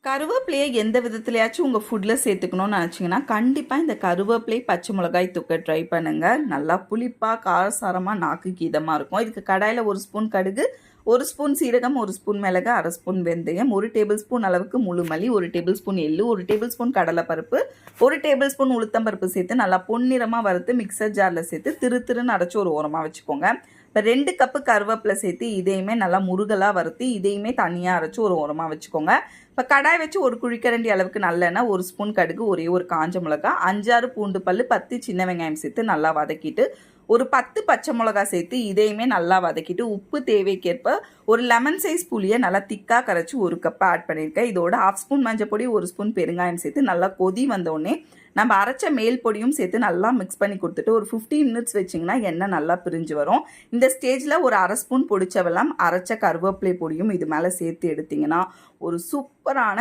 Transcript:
கருவேப்பிலையை எந்த விதத்துலயாச்சும் உங்கள் ஃபுட்டில் சேர்த்துக்கணும்னு நினச்சிங்கன்னா கண்டிப்பாக இந்த கருவேப்பிலை பச்சை மிளகாய் தூக்க ட்ரை பண்ணுங்கள். நல்லா புளிப்பாக காரசாரமாக நாக்குக்கு இதமாக இருக்கும். இதுக்கு கடாயில் 1 ஸ்பூன் கடுகு, 1 ஸ்பூன் சீரகம், 1 ஸ்பூன் மிளகு, 1/2 ஸ்பூன் வெந்தயம், 1 டேபிள் ஸ்பூன் அளவுக்கு முழு மல்லி, 1 டேபிள் ஸ்பூன் எள்ளு, 1 டேபிள் ஸ்பூன் கடலைப்பருப்பு, 1 டேபிள் ஸ்பூன் உளுத்தம்பருப்பு சேர்த்து நல்லா பொன்னிறமாக வறுத்து மிக்சர் ஜாரில் சேர்த்து திருன்னு அரைச்சி ஒரு ஓரமாக வச்சுக்கோங்க. இப்போ 2 கப்பு கருவேப்பிலை சேர்த்து இதையுமே நல்லா முருகலாக வறுத்து இதையுமே தனியாக அரைச்சி ஒரு ஓரமாக வச்சுக்கோங்க. இப்போ கடாய் வச்சு 1 குழிக்கரண்டி அளவுக்கு நல்லெண்ணெய், 1 ஸ்பூன் கடுகு, ஒரே ஒரு காஞ்ச மிளகா, 5-6 பூண்டு பல், 10 சின்ன வெங்காயம் சேர்த்து நல்லா வதக்கிட்டு ஒரு 10 பச்சை மிளகா சேர்த்து இதையுமே நல்லா வதக்கிட்டு உப்பு தேவைக்கேற்ப ஒரு லெமன் சைஸ் புளியை நல்லா திக்காக கரைச்சி 1 கப் ஆட் பண்ணியிருக்கேன். இதோட 1/2 ஸ்பூன் மஞ்சள் பொடி, 1 ஸ்பூன் பெருங்காயம் சேர்த்து நல்லா கொதி வந்தோடனே நம்ம அரைச்ச மேல் பொடியும் சேர்த்து நல்லா மிக்ஸ் பண்ணி கொடுத்துட்டு ஒரு 15 மினிட்ஸ் வச்சிங்கன்னா எண்ணெய் நல்லா பிரிஞ்சு வரும். இந்த ஸ்டேஜில் ஒரு 1/2 ஸ்பூன் பொடிச்ச வெல்லம், அரைச்ச கருவேப்பிலை பொடியும் இது மேலே சேர்த்து எடுத்திங்கன்னா ஒரு சூப்பரான